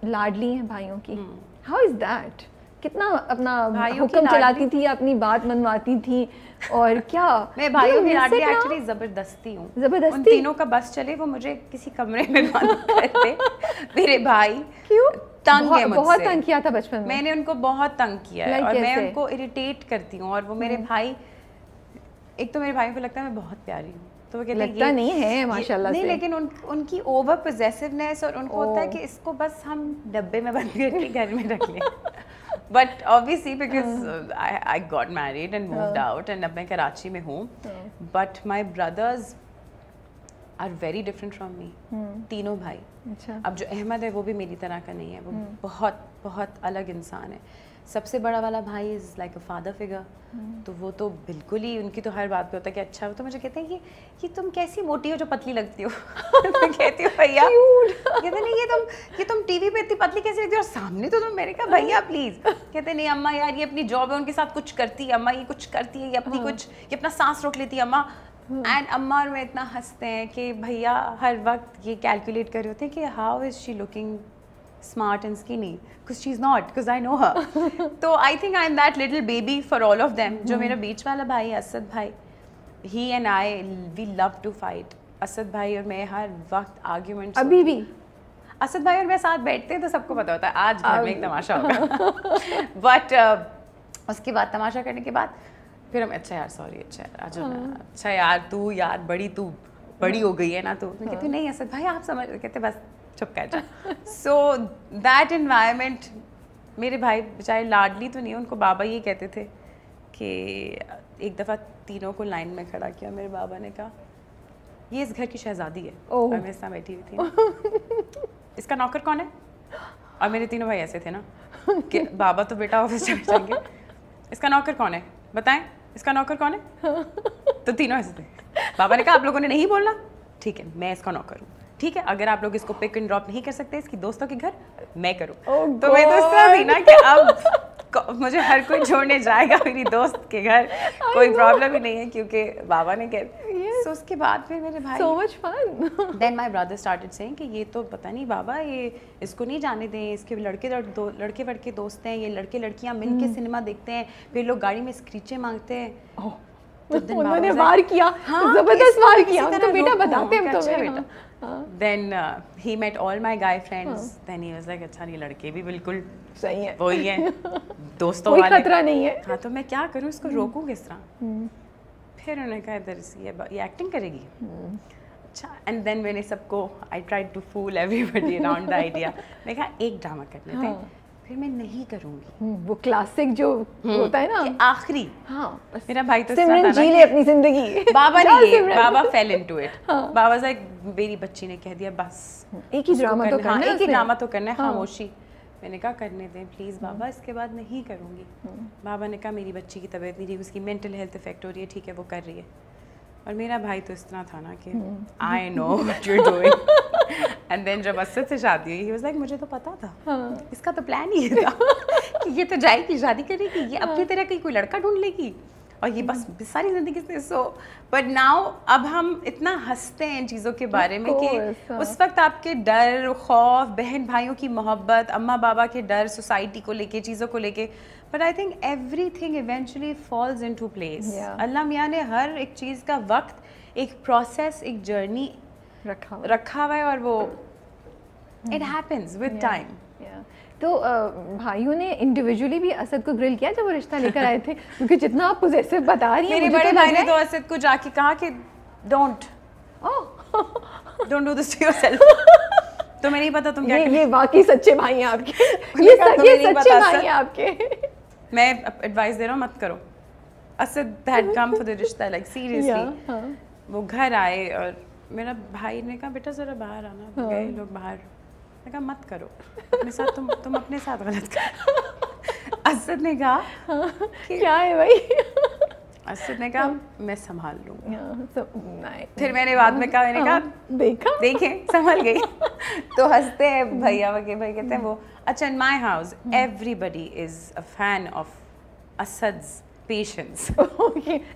لاڈلی ہیں بھائیوں کی. How is that? کتنا اپنا حکم چلاتی تھی, اپنی بات منواتی تھی, اور کیا میں بھائیوں کی لاڈلی ایکچولی زبردستی ہوں. زبردستی ان تینوں کا بس چلے وہ مجھے کسی کمرے میں بند کرتے. میرے بھائی کیوں تنگ ہے مجھ سے, بہت تنگ کیا تھا بچپن میں نے ان کو بہت تنگ کیا ہے, اور میں ان کو اریٹیٹ کرتی ہوں. اور وہ میرے بھائی, ایک تو میرے بھائیوں کو لگتا ہے میں بہت پیاری ہوں, تو وہ کہتے ہیں لگتا نہیں ہے ماشاءاللہ سے, نہیں, لیکن ان کی اوور پوزیسونیس, اور ان کو ہوتا ہے کہ اس کو بس ہم ڈبے میں بند کر کے گھر میں رکھ لیں. But obviously because I got married and moved out, and اب میں کراچی میں ہوں, but my brothers are very different from me. تینوں بھائی. اب جو احمد ہے وہ بھی میری طرح کا نہیں ہے, وہ بہت بہت الگ انسان ہے. سب سے بڑا والا بھائی is like a father figure, تو وہ تو بالکل ہی, ان کی تو ہر بات پہ ہوتا ہے کہ اچھا. تو مجھے کہتے ہیں کہ تم کیسی موٹی ہو جو پتلی لگتی ہو. میں کہتی ہوں بھیا, کہتے نہیں یہ تم ٹی وی پہ اتنی پتلی کیسے لگتی ہو, اور سامنے تو تم. میں نے کہا بھیا پلیز. کہتے نہیں اماں یار یہ اپنی جاب ہے, ان کے ساتھ کچھ کرتی ہے اماں, یہ کچھ کرتی ہے, یہ اپنی کچھ, یہ اپنا سانس روک لیتی ہے اماں. اینڈ اماں اور میں اتنا ہنستے ہیں کہ بھیا ہر وقت یہ کیلکولیٹ کر رہے ہوتے ہیں کہ how is she looking smart and skinny, because she's not, because I know her. So I think I'm that little baby for all of them. جو میرا بیچ والا بھائی اسد بھائی, he and I, we love to fight. Asad بھائی اور میں ہر وقت arguments. ابھی بھی اسد بھائی اور میں ساتھ بیٹھتے ہیں تو سب کو پتا ہوتا ہے آج گھر میں ایک تماشا ہوگا. بٹ اس کے بعد تماشا کرنے کے بعد پھر ہم اچھا یار سوری, اچھا یار آج اچھا یار تو یار تو بڑی ہو گئی ہے نا. تو میں کہتی ہوں نہیں اسد بھائی آپ سمجھ, کہتے بس چپ کر جا. So that environment. میرے بھائی بیچارے لاڈلی تو نہیں, ان کو بابا یہ کہتے تھے کہ ایک دفعہ تینوں کو لائن میں کھڑا کیا, میرے بابا نے کہا یہ اس گھر کی شہزادی ہے, اور میں اس طرح بیٹھی ہوئی تھی, اس کا نوکر کون ہے. اور میرے تینوں بھائی ایسے تھے نا کہ بابا تو بیٹا آفس چلے جائیں گے, اس کا نوکر کون ہے بتائیں, اس کا نوکر کون ہے. تو تینوں ایسے تھے. بابا نے کہا آپ لوگوں نے نہیں بولنا, ٹھیک ہے میں اس کا نوکر ہوں, ٹھیک ہے اگر آپ لوگ اس کو پک اینڈ ڈراپ نہیں کر سکتے اس کی دوستوں کے گھر, میں کروں. تو میں تو اس طرح تھی نا کہ اب مجھے ہر کوئی چھوڑنے جائے گا میری دوست کے گھر, کوئی پرابلم ہی نہیں ہے کیونکہ بابا نے کہا. سو اس کے بعد پھر میرے بھائی, so much fun. then my brother started saying کہ یہ تو پتہ نہیں بابا, یہ اس کو نہیں جانے دیں, اس کے لڑکے وڑکے دوست ہیں, یہ لڑکے لڑکیاں مل کے سنیما دیکھتے ہیں, پھر لوگ گاڑی میں اسکریچیں مانگتے ہیں. انہوں نے وار کیا, زبردست وار کیا, تو بیٹا بتاتے ہم تمہیں. Then he met all my guy friends. Then he was like اچھا یہ لڑکے بھی بالکل صحیح ہے, وہی ہیں دوستوں کوئی والے, خطرہ نہیں ہے. ہاں تو میں کیا کروں, اس کو روکوں کس طرح. پھر انہوں نے کہا ادھر یہ ایکٹنگ کرے گی. اچھا. اینڈ دین میں نے سب کو I tried to fool everybody around the idea. میں کہا ایک ڈرامہ کر لیتے ہیں, پھر میں نہیں کروں گی. وہ کلاسک جو ہوتا ہے نا آخری. ہاں میرا بھائی تو سمرن جی لے اپنی زندگی. بابا نہیں, بابا fell into it. بابا سے میری بچی نے کہہ دیا بس ایک ہی ڈرامہ تو کرنا ہے, ایک ہی ڈرامہ تو کرنا ہے, خاموشی. میں نے کہا کرنے دیں پلیز بابا, اس کے بعد نہیں کروں گی. بابا نے کہا میری بچی کی طبیعت نہیں ٹھیک, اس کی مینٹل ہیلتھ افیکٹ ہو رہی ہے, ٹھیک ہے وہ کر رہی ہے. اور میرا بھائی تو اس طرح تھا نا کہ I know what you doing. And then جب اسد سے شادی ہوئی, ہی واز لائک مجھے تو پتا تھا, اس کا تو پلان ہی تھا کہ یہ تو جائے گی شادی کرے گی, یہ اپنی طرح کا کوئی لڑکا ڈھونڈ لے گی, اور یہ بس ساری زندگی سے. سو بٹ ناؤ اب ہم اتنا ہنستے ہیں ان چیزوں کے بارے میں کہ اس وقت آپ کے ڈر, خوف, بہن بھائیوں کی محبت, اماں بابا کے ڈر, سوسائٹی کو لے کے, چیزوں کو لے کے. But I think everything eventually falls into place. اللہ میاں نے ہر ایک چیز کا وقت, ایک پروسیس, ایک جرنی رکھا ہوا ہے, اور وہ اٹ ہیپنز ود ٹائم. تو بھائیوں نے انڈیویجولی بھی اسد کو گرل کیا جب وہ رشتہ لے کر آئے تھے, کیونکہ جتنا آپ پوزیسو بتا رہی ہیں, میرے بڑے بھائی نے تو اسد کو جا کے کہا کہ don't do this to yourself. تمہیں نہیں پتا تم کیا. یہ واقعی سچے بھائی ہیں آپ کے, یہ سچے بھائی ہیں آپ کے. میں ایڈوائس دے رہا ہوں مت کرو. Asad had come for the رشتہ, like seriously. وہ گھر آئے اور میرا بھائی نے کہا بیٹا ذرا باہر آنا, گئے لوگ باہر. میں کہا مت کرو اپنے ساتھ, تم اپنے ساتھ غلط کرو. اسد نے کہا کیا ہے بھائی, اسد نے کہا میں سنبھال لوں گا. پھر میں نے بعد میں کہا, میں نے کہا دیکھیں سنبھل گئی. تو ہنستے ہیں بھیا وغیرہ, بھائی کہتے ہیں وہ اچھا in my house everybody is a fan of Asad's patience. Okay,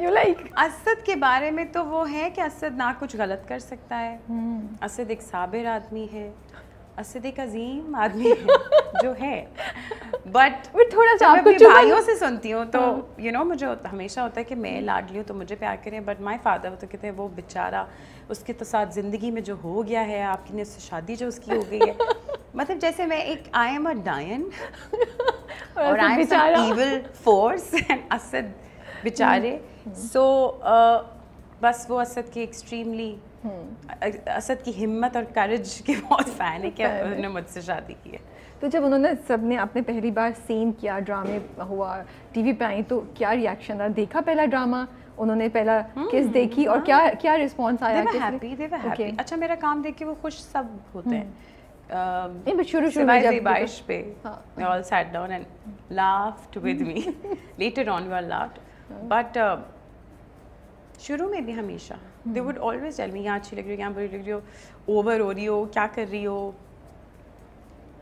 you like. Asad کے بارے میں تو وہ ہے کہ اسد نہ کچھ غلط کر سکتا ہے. اسد ایک صابر آدمی ہے, اسد ایک عظیم آدمی ہے جو ہے. بٹ تھوڑا سا میں اپنے بھائیوں سے سنتی ہوں تو یو نو مجھے ہمیشہ ہوتا ہے کہ میں لاڈلی ہوں تو مجھے پیار کریں, بٹ مائی فادر تو کہتے ہیں وہ بیچارہ اس کے تو ساتھ زندگی میں جو ہو گیا ہے, آپ کی نے اس سے شادی جو اس کی ہو گئی ہے, مطلب جیسے میں ایک آئی ایم اے ڈائن اور I am some evil force and Asad بیچارے. سو بس وہ اسد کی ایکسٹریملی اسد کی ہمت اور کریج کے بہت فین ہے کہ انہوں نے مجھ سے شادی کی ہے. تو جب انہوں نے سب نے آپ نے پہلی بار سین کیا, ڈرامے ہوا, ٹی وی پہ آئی, تو کیا ریئیکشن تھا؟ دیکھا پہلا ڈرامہ انہوں نے, پہلا کس دیکھی اور کیا رسپانس آیا؟ ہیپی. اچھا میرا کام دیکھ کے وہ خوش سب ہوتے ہیں. شروع میں جب بارش پہ they all sat down and laughed with me. Later on we all laughed. But شروع میں بھی ہمیشہ they would always tell me یہاں اچھی لگ رہی ہو, یہاں بری لگ رہی ہو, اوور ہو رہی ہو, کیا کر رہی ہو.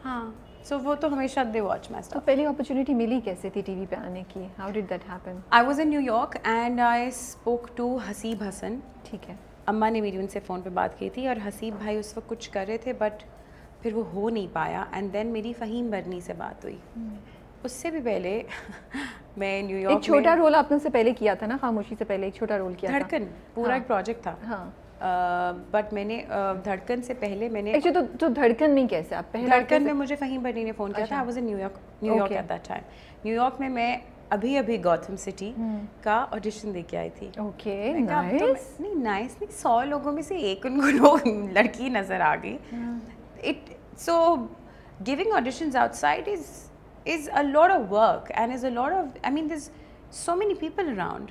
ہاں سو وہ تو ہمیشہ they watch my stuff. تو پہلی اپرچونیٹی ملی کیسے تھی ٹی وی پہ آنے کی؟ How did that happen? I was in New York and I spoke to Haseeb حسن. ٹھیک ہے. اماں نے میری ان سے فون پہ بات کی تھی اور حسیب بھائی اس وقت کچھ کر رہے تھے بٹ پھر وہ ہو نہیں پایا. اینڈ دین میری فہیم برنی سے بات ہوئی. اس سے بھی پہلے میں نیو یارک ایک چھوٹا رول آپ نے اس سے پہلے کیا تھا نا, خاموشی سے پہلے ایک چھوٹا رول کیا تھا. دھڑکن پورا ایک پروجیکٹ تھا. ہاں بٹ میں نے دھڑکن سے پہلے میں نے تو دھڑکن میں کیسے آپ پہلے؟ دھڑکن میں مجھے فہیم برنی نے فون کیا تھا. I was in New York at that time. New York میں میں ابھی گوتھم سٹی کا آڈیشن دے کے آئی تھی. Okay nice. نہیں نائس نہیں, 100 لوگوں میں سے ایک ان کو لڑکی نظر آ گئی. So giving auditions outside is a lot of work and is a lot of, I mean there's so many people around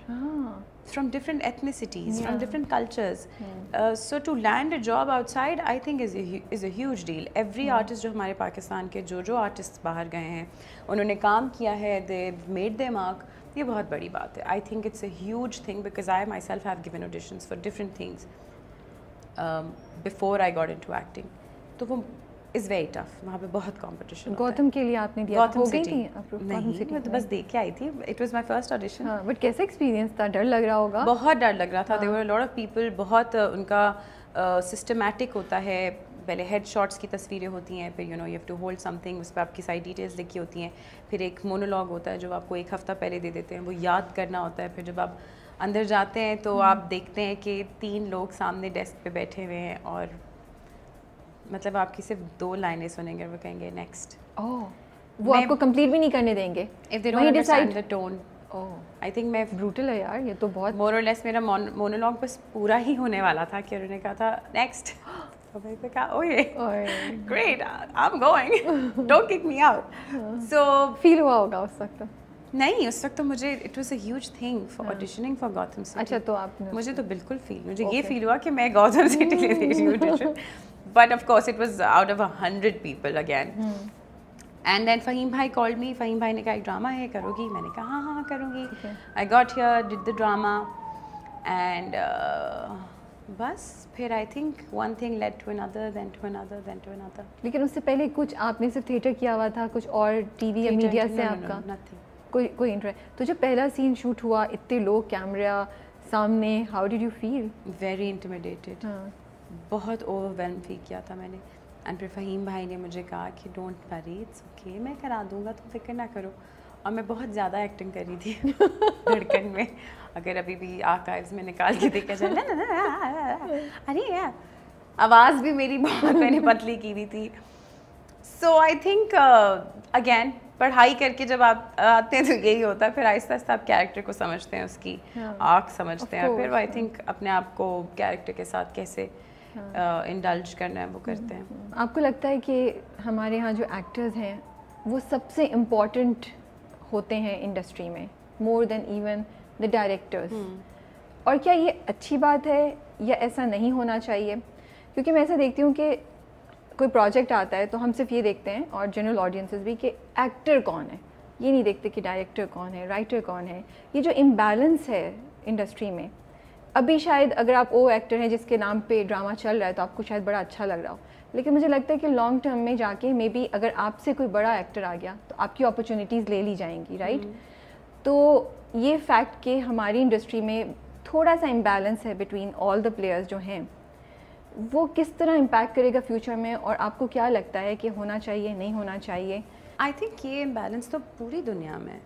from different ethnicities, from different cultures. So to land a job outside I think is a huge deal. Every artist جو ہمارے پاکستان کے جو artists باہر گئے ہیں انہوں نے کام کیا ہے, they've made their mark, یہ بہت بڑی بات ہے. I think it's a huge thing because I myself have given auditions for different things before I got into acting. تو وہ is very tough. وہاں پہ بہت competition. گوتم کے لیے آپ نے دیا تھا؟ ہو گئی تھی؟ نہیں میں تو بس دیکھ کے آئی تھی. It was my first audition. But کیسا ایکسپیرینس تھا؟ ڈر لگ رہا ہوگا؟ بہت ڈر لگ رہا تھا. There were a lot of people. بہت ان کا systematic ہوتا ہے. پہلے ہیڈ شاٹس کی تصویریں ہوتی ہیں, پھر you know you have to hold something, اس پہ آپ کی ساری ڈیٹیلس لکھی ہوتی ہیں. پھر ایک مونولاگ ہوتا ہے جو آپ کو ایک ہفتہ پہلے دے دیتے ہیں, وہ یاد کرنا ہوتا ہے. پھر جب آپ اندر جاتے ہیں تو آپ دیکھتے ہیں کہ 3 لوگ سامنے ڈیسک پہ بیٹھے ہوئے ہیں اور مطلب آپ کی صرف 2 لائنیں سنیں گے, وہ کہیں گے نیکسٹ. وہ آپ کو کمپلیٹ بھی نہیں کرنے دیں گے if they don't understand the tone. I think میں بروٹل ہے یار یہ تو بہت. more or less میرا مونولاگ بس پورا ہی ہونے والا تھا کہ انہوں نے کہا تھا نیکسٹ. میں نے کہا oh yeah great I'm going don't kick me out. so فیل ہوا ہوگا اس وقت؟ نہیں اس وقت تو مجھے it was a huge thing for auditioning for Gotham City. اچھا تو آپ نے؟ مجھے تو بالکل مجھے یہ فیل ہوا کہ میں گوتم سٹی کے لیے دے رہی ہوں audition. But of course it was out of 100 people again. And then Fahim bhai called me. Fahim bhai نے کہا ایک ڈرامہ ہے, کرو گی؟ میں نے کہا ہاں کروں گی. I got here, did the drama and بس پھر I think one thing led to another, then to another, then to another. لیکن اس سے پہلے کچھ آپ نے صرف تھیٹر کیا ہوا تھا, کچھ اور ٹی وی یا میڈیا سے آپ کا کوئی انٹرسٹ؟ تو جب پہلا سین شوٹ ہوا, اتنے لوگ کیمرہ سامنے, how did you feel? Very intimidated. بہت اوور ویلم فیل کیا تھا میں نے. اینڈ پھر فہیم بھائی نے مجھے کہا کہ ڈونٹ وری اٹس اوکے, میں کرا دوں گا, تم فکر نہ کرو. اور میں بہت زیادہ ایکٹنگ کر رہی تھی دھڑکن میں. اگر ابھی بھی آرکائیوز میں نکال کے دیکھا جائے, ارے آواز بھی میری بہت میں نے پتلی کی ہوئی تھی. سو آئی تھنک اگین پڑھائی کر کے جب آپ آتے ہیں تو یہی ہوتا ہے, پھر آہستہ آہستہ آپ کیریکٹر کو سمجھتے ہیں, اس کی آرک سمجھتے ہیں, پھر آئی تھنک اپنے آپ کو کیریکٹر کے ساتھ کیسے انڈلج کرنا ہے وہ کرتے ہیں. آپ کو لگتا ہے کہ ہمارے یہاں جو ایکٹرز ہیں وہ سب سے امپورٹنٹ ہوتے ہیں انڈسٹری میں, مور دین ایون دا ڈائریکٹرز, اور کیا یہ اچھی بات ہے یا ایسا نہیں ہونا چاہیے؟ کیونکہ میں ایسا دیکھتی ہوں کہ کوئی پروجیکٹ آتا ہے تو ہم صرف یہ دیکھتے ہیں, اور جنرل آڈینسز بھی, کہ ایکٹر کون ہے, یہ نہیں دیکھتے کہ ڈائریکٹر کون ہے, رائٹر کون ہے. یہ جو امبیلنس ہے انڈسٹری میں, ابھی شاید اگر آپ وہ ایکٹر ہیں جس کے نام پہ ڈرامہ چل رہا ہے تو آپ کو شاید بڑا اچھا لگ رہا ہو, لیکن مجھے لگتا ہے کہ لانگ ٹرم میں جا کے مے بی اگر آپ سے کوئی بڑا ایکٹر آ گیا تو آپ کی اپرچونیٹیز لے لی جائیں گی، رائٹ؟ تو یہ فیکٹ کہ ہماری انڈسٹری میں تھوڑا سا امبیلنس ہے بٹوین آل دا پلیئرز جو ہیں، وہ کس طرح امپیکٹ کرے گا فیوچر میں، اور آپ کو کیا لگتا ہے کہ ہونا چاہیے نہیں ہونا چاہیے؟ آئی تھنک یہ امبیلنس تو پوری دنیا میں